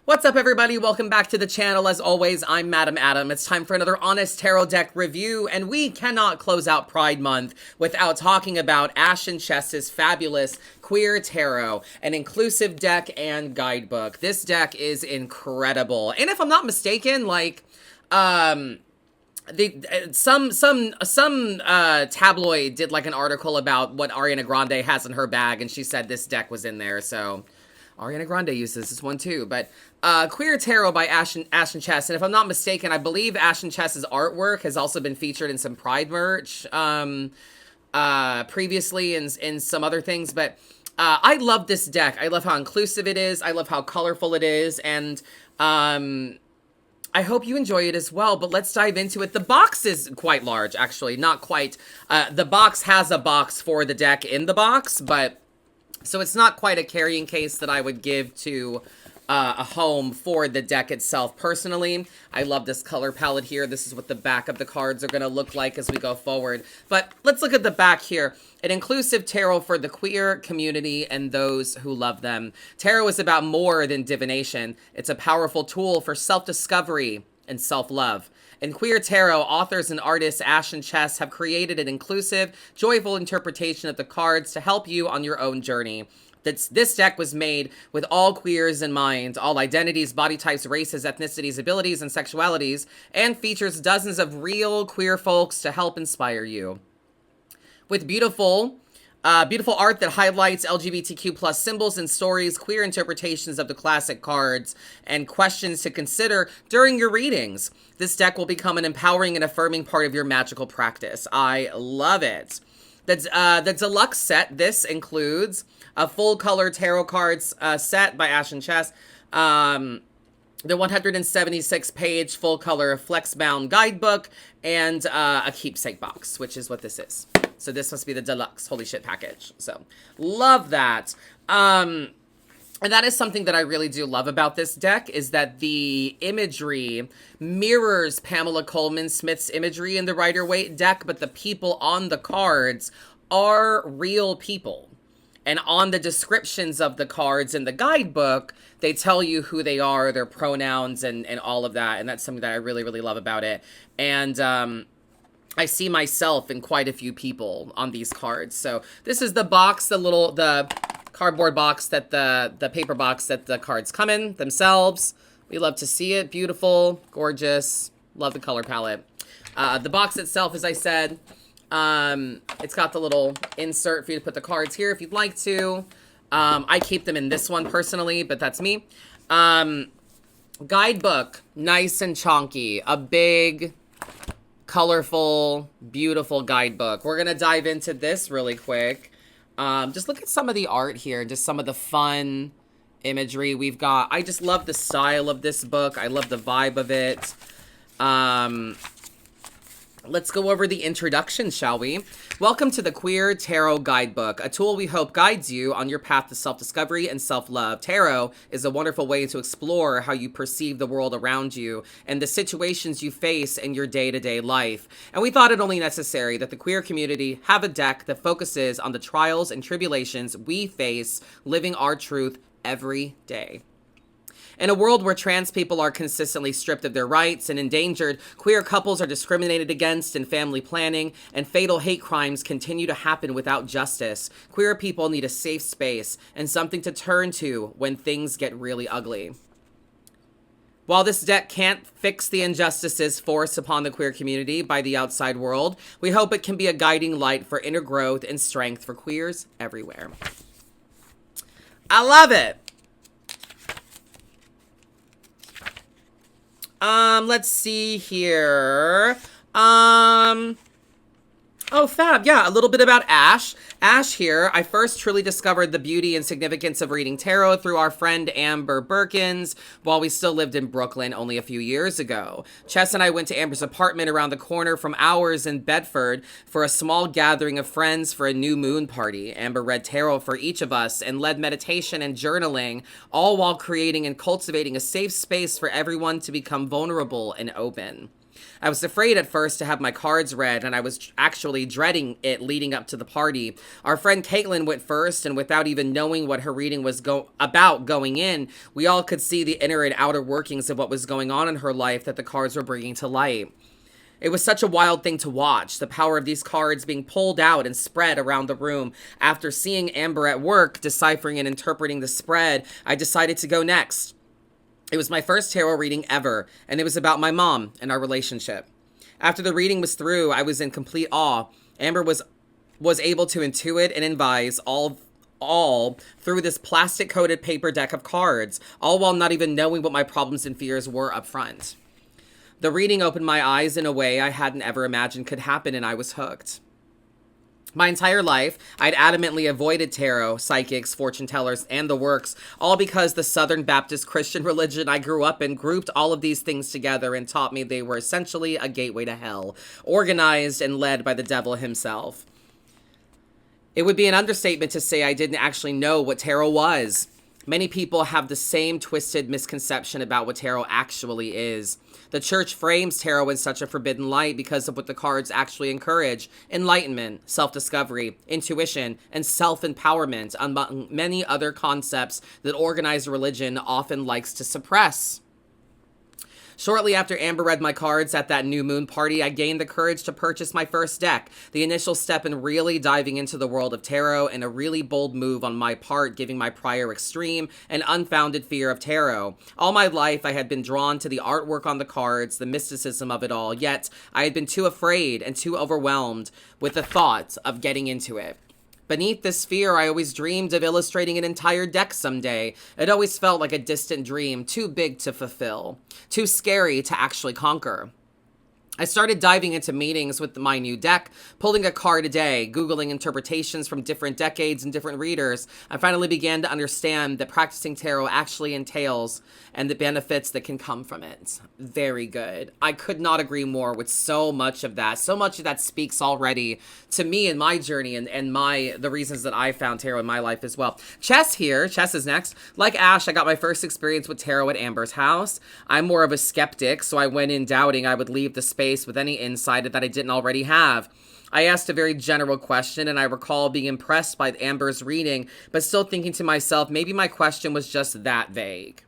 What's up, everybody? Welcome back to the channel. As always, I'm Madam Adam. It's time for another Honest Tarot deck review, and we cannot close out Pride Month without talking about Ashen Chess's fabulous Queer Tarot, an inclusive deck and guidebook. This deck is incredible, and if I'm not mistaken, some tabloid did like an article about what Ariana Grande has in her bag, and she said this deck was in there, so Ariana Grande uses this one too. But Queer Tarot by Ashen Chess, and if I'm not mistaken, I believe Ashen Chess's artwork has also been featured in some Pride merch previously in some other things. But I love this deck. I love how inclusive it is. I love how colorful it is, and I hope you enjoy it as well, but let's dive into it. The box is quite large, actually. Not quite. The box has a box for the deck in the box, but so it's not quite a carrying case that I would give to a home for the deck itself. Personally, I love this color palette here. This is what the back of the cards are going to look like as we go forward. But let's look at the back here. An inclusive tarot for the queer community and those who love them. Tarot is about more than divination. It's a powerful tool for self-discovery and self-love. In Queer Tarot, authors and artists Ashen Chess have created an inclusive, joyful interpretation of the cards to help you on your own journey. This deck was made with all queers in mind, all identities, body types, races, ethnicities, abilities, and sexualities, and features dozens of real queer folks to help inspire you. With beautiful art that highlights LGBTQ plus symbols and stories, queer interpretations of the classic cards, and questions to consider during your readings. This deck will become an empowering and affirming part of your magical practice. I love it. The deluxe set, this includes a full color tarot cards set by Ashen Chess, the 176 page full color flex bound guidebook, and a keepsake box, which is what this is. So this must be the deluxe holy shit package. So love that. And that is something that I really do love about this deck, is that the imagery mirrors Pamela Coleman Smith's imagery in the Rider-Waite deck, but the people on the cards are real people. And on the descriptions of the cards in the guidebook, they tell you who they are, their pronouns, and all of that. And that's something that I really, really love about it. And I see myself in quite a few people on these cards. So this is the box, the cardboard box, that the paper box that the cards come in themselves. We love to see it. Beautiful, gorgeous. Love the color palette. The box itself, as I said, it's got the little insert for you to put the cards here if you'd like to. I keep them in this one personally, but that's me. Guidebook, nice and chunky. A big, colorful, beautiful guidebook. We're gonna dive into this really quick. Just look at some of the art here, just some of the fun imagery we've got. I just love the style of this book. I love the vibe of it. Let's go over the introduction, shall we? Welcome to the Queer Tarot Guidebook, a tool we hope guides you on your path to self-discovery and self-love. Tarot is a wonderful way to explore how you perceive the world around you and the situations you face in your day-to-day life. And we thought it only necessary that the queer community have a deck that focuses on the trials and tribulations we face living our truth every day. In a world where trans people are consistently stripped of their rights and endangered, queer couples are discriminated against in family planning, and fatal hate crimes continue to happen without justice, queer people need a safe space and something to turn to when things get really ugly. While this deck can't fix the injustices forced upon the queer community by the outside world, we hope it can be a guiding light for inner growth and strength for queers everywhere. I love it. Let's see here. Oh, fab. Yeah, a little bit about Ash. Ash here, I first truly discovered the beauty and significance of reading tarot through our friend Amber Birkins while we still lived in Brooklyn only a few years ago. Chess and I went to Amber's apartment around the corner from ours in Bedford for a small gathering of friends for a new moon party. Amber read tarot for each of us and led meditation and journaling, all while creating and cultivating a safe space for everyone to become vulnerable and open. I was afraid at first to have my cards read, and I was actually dreading it leading up to the party. Our friend Caitlin went first, and without even knowing what her reading was about going in, we all could see the inner and outer workings of what was going on in her life that the cards were bringing to light. It was such a wild thing to watch, the power of these cards being pulled out and spread around the room. After seeing Amber at work, deciphering and interpreting the spread, I decided to go next. It was my first tarot reading ever, and it was about my mom and our relationship. After the reading was through, I was in complete awe. Amber was able to intuit and advise all through this plastic-coated paper deck of cards, all while not even knowing what my problems and fears were up front. The reading opened my eyes in a way I hadn't ever imagined could happen, and I was hooked. My entire life, I'd adamantly avoided tarot, psychics, fortune tellers, and the works, all because the Southern Baptist Christian religion I grew up in grouped all of these things together and taught me they were essentially a gateway to hell, organized and led by the devil himself. It would be an understatement to say I didn't actually know what tarot was. Many people have the same twisted misconception about what tarot actually is. The church frames tarot in such a forbidden light because of what the cards actually encourage: enlightenment, self-discovery, intuition, and self-empowerment, among many other concepts that organized religion often likes to suppress. Shortly after Amber read my cards at that new moon party, I gained the courage to purchase my first deck, the initial step in really diving into the world of tarot, and a really bold move on my part, giving my prior extreme and unfounded fear of tarot. All my life, I had been drawn to the artwork on the cards, the mysticism of it all, yet I had been too afraid and too overwhelmed with the thought of getting into it. Beneath this fear, I always dreamed of illustrating an entire deck someday. It always felt like a distant dream, too big to fulfill, too scary to actually conquer. I started diving into meetings with my new deck, pulling a card a day, Googling interpretations from different decades and different readers. I finally began to understand that practicing tarot actually entails and the benefits that can come from it. Very good. I could not agree more with so much of that. So much of that speaks already to me and my journey and the reasons that I found tarot in my life as well. Chess here. Chess is next. Like Ash, I got my first experience with tarot at Amber's house. I'm more of a skeptic, so I went in doubting I would leave the space with any insight that I didn't already have. I asked a very general question, and I recall being impressed by Amber's reading, but still thinking to myself, maybe my question was just that vague.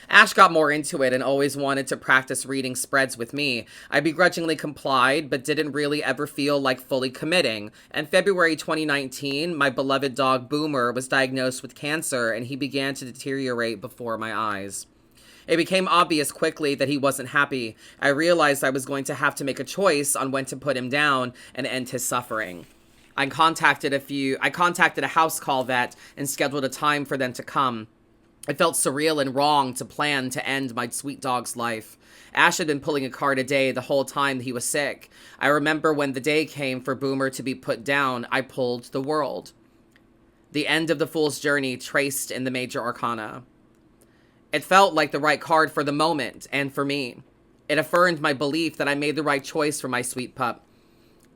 Ash got more into it and always wanted to practice reading spreads with me. I begrudgingly complied, but didn't really ever feel like fully committing. In February 2019, my beloved dog Boomer was diagnosed with cancer, and he began to deteriorate before my eyes. It became obvious quickly that he wasn't happy. I realized I was going to have to make a choice on when to put him down and end his suffering. I contacted a house call vet and scheduled a time for them to come. It felt surreal and wrong to plan to end my sweet dog's life. Ash had been pulling a card a day the whole time he was sick. I remember when the day came for Boomer to be put down, I pulled the World. The end of the Fool's Journey traced in the major arcana. It felt like the right card for the moment and for me. It affirmed my belief that I made the right choice for my sweet pup.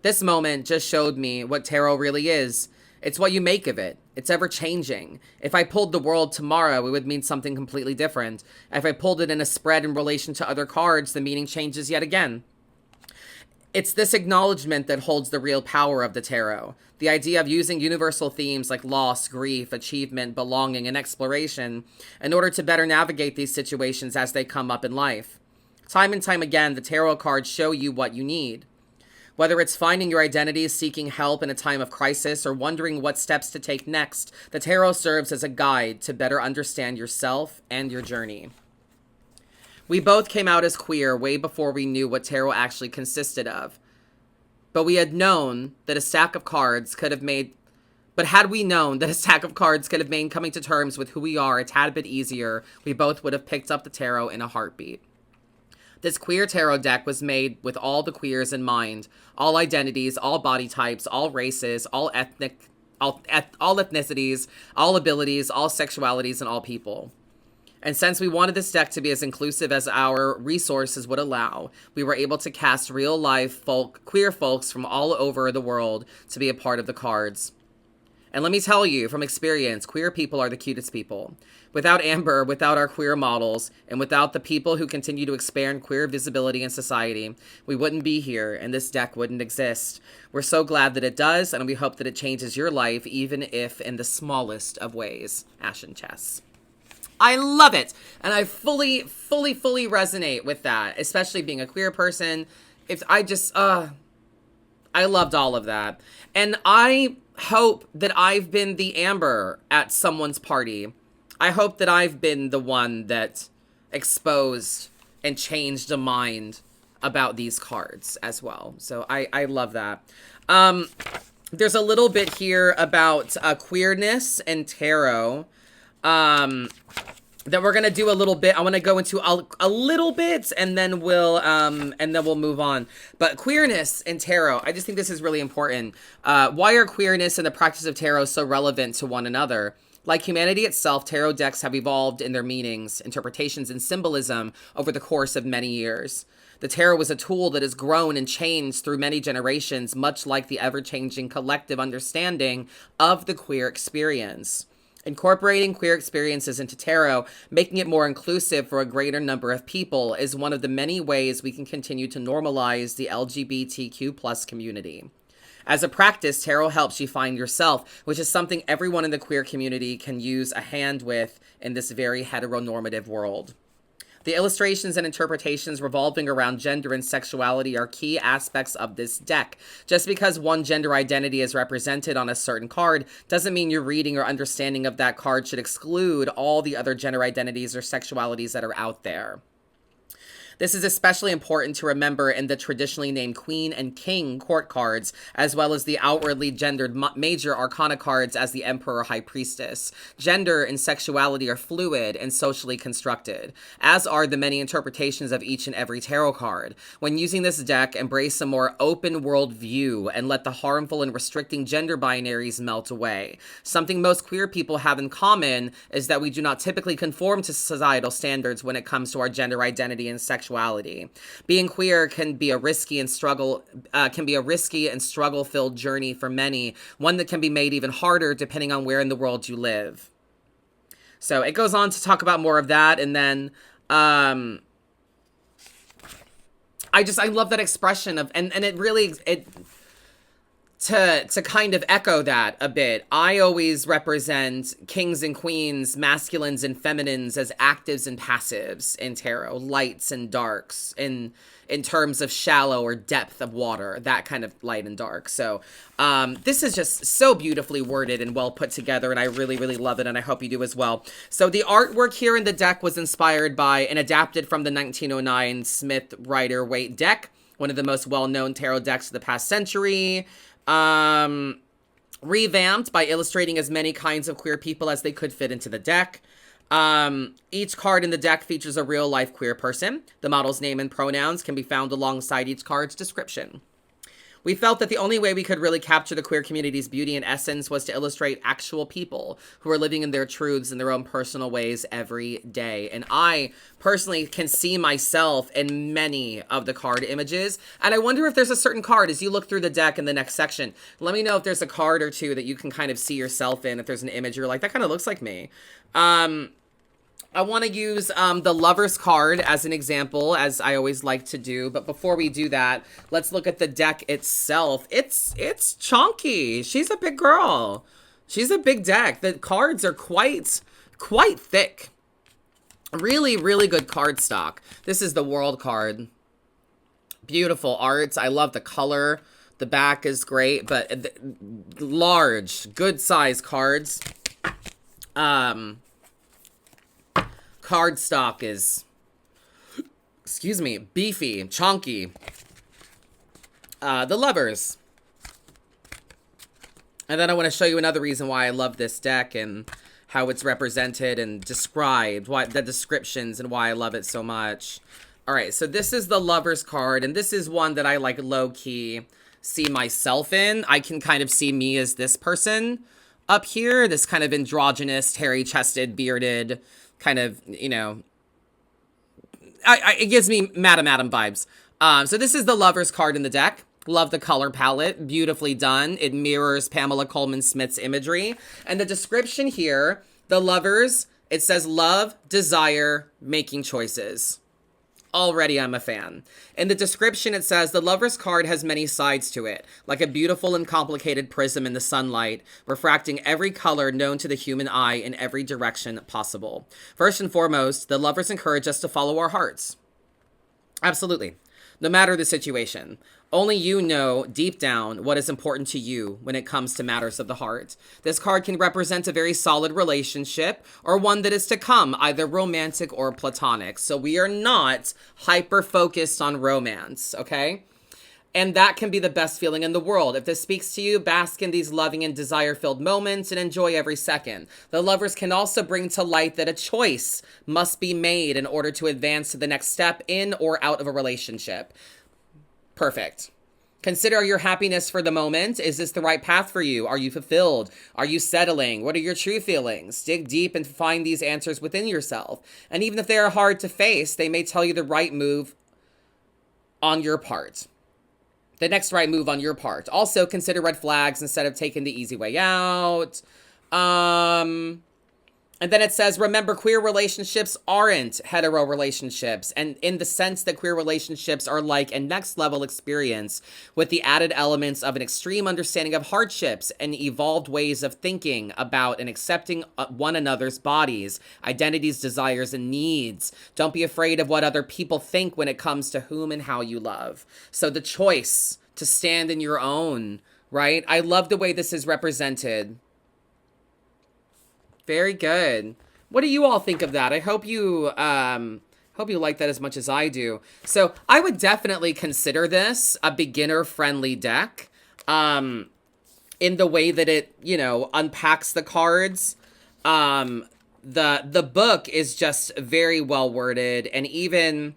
This moment just showed me what tarot really is. It's what you make of it. It's ever-changing. If I pulled the World tomorrow, it would mean something completely different. If I pulled it in a spread in relation to other cards, the meaning changes yet again. It's this acknowledgement that holds the real power of the tarot. The idea of using universal themes like loss, grief, achievement, belonging, and exploration in order to better navigate these situations as they come up in life. Time and time again, the tarot cards show you what you need. Whether it's finding your identity, seeking help in a time of crisis, or wondering what steps to take next, the tarot serves as a guide to better understand yourself and your journey. We both came out as queer way before we knew what tarot actually consisted of. But we had known that a stack of cards could have made... But had we known that a stack of cards could have made coming to terms with who we are a tad bit easier, we both would have picked up the tarot in a heartbeat. This queer tarot deck was made with all the queers in mind. All identities, all body types, all races, all ethnicities, all abilities, all sexualities, and all people. And since we wanted this deck to be as inclusive as our resources would allow, we were able to cast real-life queer folks from all over the world to be a part of the cards. And let me tell you from experience, queer people are the cutest people. Without Amber, without our queer models, and without the people who continue to expand queer visibility in society, we wouldn't be here and this deck wouldn't exist. We're so glad that it does, and we hope that it changes your life, even if in the smallest of ways. Ashen Chess. I love it. And I fully resonate with that, especially being a queer person. I loved all of that. And I hope that I've been the Amber at someone's party. I hope that I've been the one that exposed and changed a mind about these cards as well. So I love that. There's a little bit here about queerness and tarot. That we're gonna do a little bit. I want to go into a little bit, and then we'll move on. But queerness and tarot, I just think this is really important. Why are queerness and the practice of tarot so relevant to one another? Like humanity itself, tarot decks have evolved in their meanings, interpretations, and symbolism over the course of many years. The tarot is a tool that has grown and changed through many generations, much like the ever-changing collective understanding of the queer experience. Incorporating queer experiences into tarot, making it more inclusive for a greater number of people, is one of the many ways we can continue to normalize the LGBTQ+ community. As a practice, tarot helps you find yourself, which is something everyone in the queer community can use a hand with in this very heteronormative world. The illustrations and interpretations revolving around gender and sexuality are key aspects of this deck. Just because one gender identity is represented on a certain card doesn't mean your reading or understanding of that card should exclude all the other gender identities or sexualities that are out there. This is especially important to remember in the traditionally named Queen and King court cards, as well as the outwardly gendered major arcana cards as the Emperor or High Priestess. Gender and sexuality are fluid and socially constructed, as are the many interpretations of each and every tarot card. When using this deck, embrace a more open world view and let the harmful and restricting gender binaries melt away. Something most queer people have in common is that we do not typically conform to societal standards when it comes to our gender identity and sexuality. Being queer can be a risky and struggle-filled journey for many, one that can be made even harder depending on where in the world you live. So it goes on to talk about more of that, and then I love that expression of and it really to kind of echo that a bit. I always represent kings and queens, masculines and feminines as actives and passives in tarot, lights and darks in terms of shallow or depth of water, that kind of light and dark. So this is just so beautifully worded and well put together, and I really love it, and I hope you do as well. So the artwork here in the deck was inspired by and adapted from the 1909 Smith Rider-Waite deck, one of the most well-known tarot decks of the past century. Revamped by illustrating as many kinds of queer people as they could fit into the deck. Each card in the deck features a real-life queer person. The model's name and pronouns can be found alongside each card's description. We felt that the only way we could really capture the queer community's beauty and essence was to illustrate actual people who are living in their truths in their own personal ways every day. And I personally can see myself in many of the card images. And I wonder if there's a certain card, as you look through the deck in the next section, let me know if there's a card or two that you can kind of see yourself in, if there's an image you're like, that kind of looks like me. I want to use the Lover's card as an example, as I always like to do. But before we do that, let's look at the deck itself. It's chunky. She's a big girl. She's a big deck. The cards are quite thick. Really good card stock. This is the World card. Beautiful arts. I love the color. The back is great, but large, good size cards. Card stock is, beefy, chunky. The Lovers. And then I want to show you another reason why I love this deck and how it's represented and described, why the descriptions and why I love it so much. All right, so this is the Lovers card, and this is one that I like low-key see myself in. I can kind of see me as this person up here, this kind of androgynous, hairy-chested, bearded, kind of, you know, it gives me Madame Adam vibes. So this is the Lover's card in the deck. Love the color palette. Beautifully done. It mirrors Pamela Coleman Smith's imagery. And the description here, the lovers, it says love, desire, making choices. Already I'm a fan. In the description, it says the lover's card has many sides to it, like a beautiful and complicated prism in the sunlight, refracting every color known to the human eye in every direction possible. First and foremost, the lovers encourage us to follow our hearts. Absolutely. No matter the situation. Only you know deep down what is important to you when it comes to matters of the heart. This card can represent a very solid relationship or one that is to come, either romantic or platonic. So we are not hyper-focused on romance, okay? And that can be the best feeling in the world. If this speaks to you, bask in these loving and desire-filled moments and enjoy every second. The lovers can also bring to light that a choice must be made in order to advance to the next step in or out of a relationship. Perfect. Consider your happiness for the moment. Is this the right path for you? Are you fulfilled? Are you settling? What are your true feelings? Dig deep and find these answers within yourself. And even if they are hard to face, they may tell you the right move on your part. The next right move on your part. Also, consider red flags instead of taking the easy way out. And then it says, remember, queer relationships aren't hetero relationships. And in the sense that queer relationships are like a next level experience with the added elements of an extreme understanding of hardships and evolved ways of thinking about and accepting one another's bodies, identities, desires, and needs. Don't be afraid of what other people think when it comes to whom and how you love. So the choice to stand in your own, right? I love the way this is represented. Very good. What do you all think of that? I hope you like that as much as I do. So I would definitely consider this a beginner-friendly deck. In the way that it, you know, unpacks the cards. The book is just very well worded, and even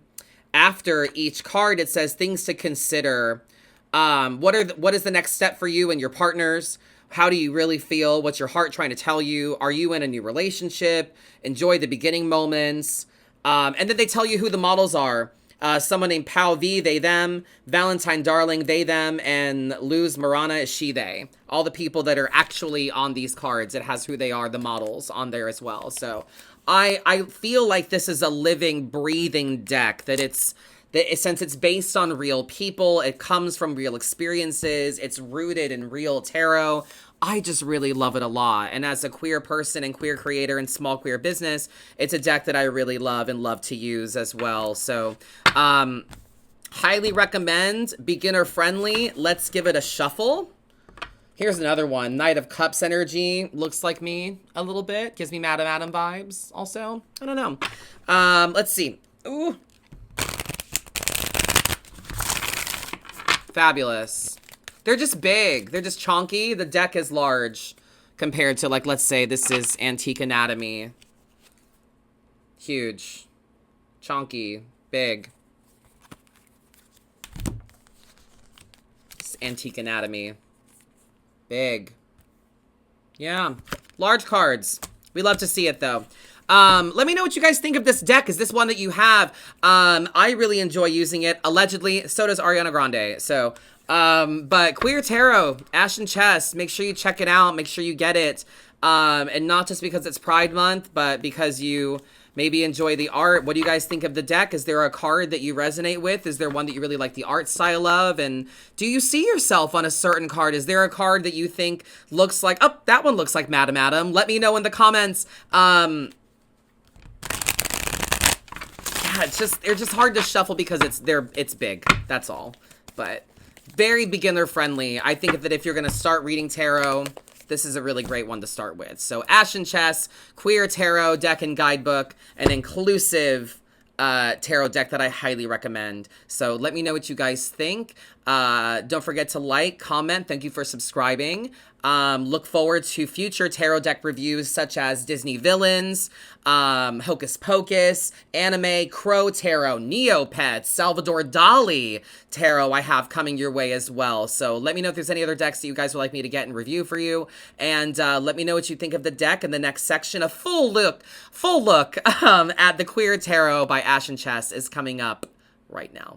after each card, it says things to consider. What is the next step for you and your partners? How do you really feel? What's your heart trying to tell you? Are you in a new relationship? Enjoy the beginning moments. And then they tell you who the models are. Someone named Pao V, they, them. Valentine Darling, they, them. And Luz Marana, she, they. All the people that are actually on these cards. It has who they are, the models on there as well. So I feel like this is a living, breathing deck. Since it's based on real people, it comes from real experiences, it's rooted in real tarot. I just really love it a lot. And as a queer person and queer creator and small queer business, it's a deck that I really love and love to use as well. So, highly recommend, beginner friendly. Let's give it a shuffle. Here's another one. Knight of Cups energy. Looks like me a little bit. Gives me Madame Adam vibes also. I don't know. Let's see. Ooh. Fabulous. They're just big. They're just chonky. The deck is large compared to, like, let's say this is Antique Anatomy. Huge. Chonky. Big. It's Antique Anatomy. Big. Yeah. Large cards. We love to see it, though. Let me know what you guys think of this deck. Is this one that you have? I really enjoy using it. Allegedly, so does Ariana Grande. So, but Queer Tarot, Ashen Chess, make sure you check it out. Make sure you get it. And not just because it's Pride Month, but because you maybe enjoy the art. What do you guys think of the deck? Is there a card that you resonate with? Is there one that you really like the art style of? And do you see yourself on a certain card? Is there a card that you think looks like, oh, that one looks like Madame Adam? Let me know in the comments. Yeah, they're just hard to shuffle because it's big. That's all. But very beginner friendly. I think that if you're going to start reading tarot, this is a really great one to start with. So Ashen Chess, Queer Tarot deck and guidebook, an inclusive tarot deck that I highly recommend. So let me know what you guys think. Don't forget to like, comment. Thank you for subscribing. Look forward to future tarot deck reviews such as Disney Villains, Hocus Pocus, Anime, Crow Tarot, Neopets, Salvador Dali Tarot I have coming your way as well. So let me know if there's any other decks that you guys would like me to get and review for you. And let me know what you think of the deck in the next section. A full look at the Queer Tarot by Ashen Chess is coming up right now.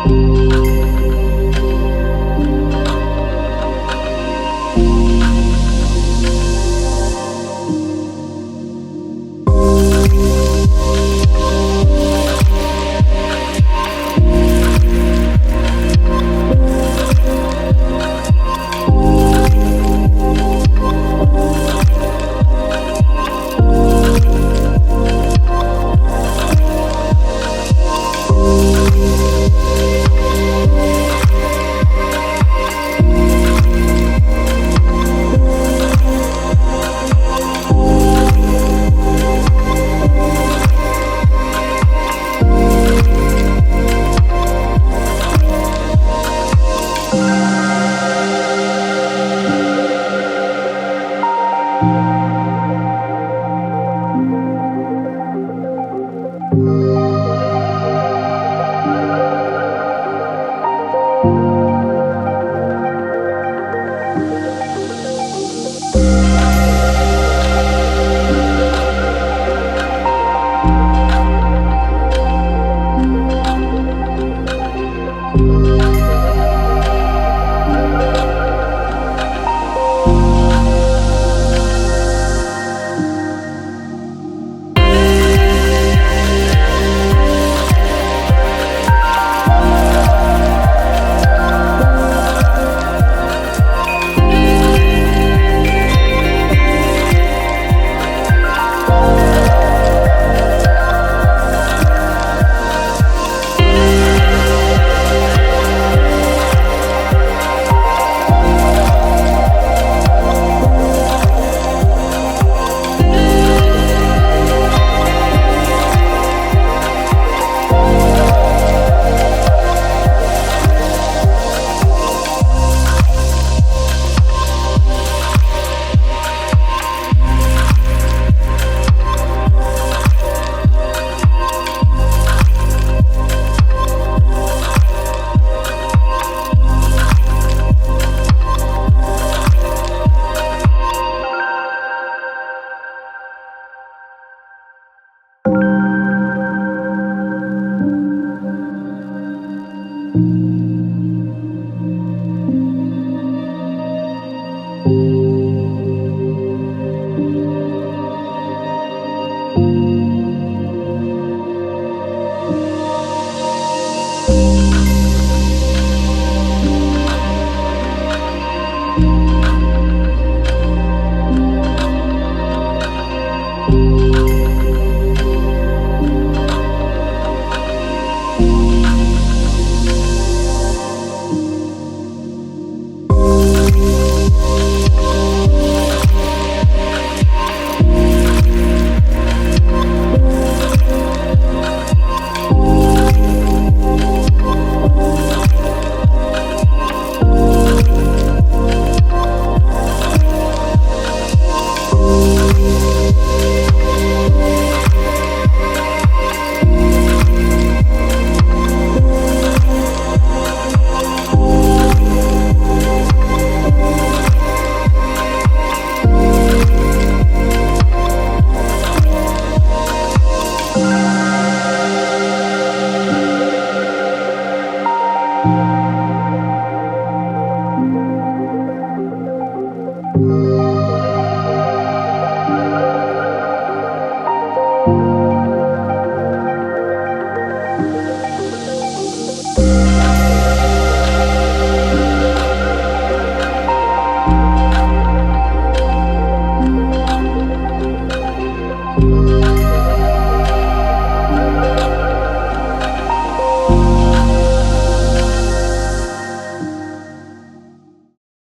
you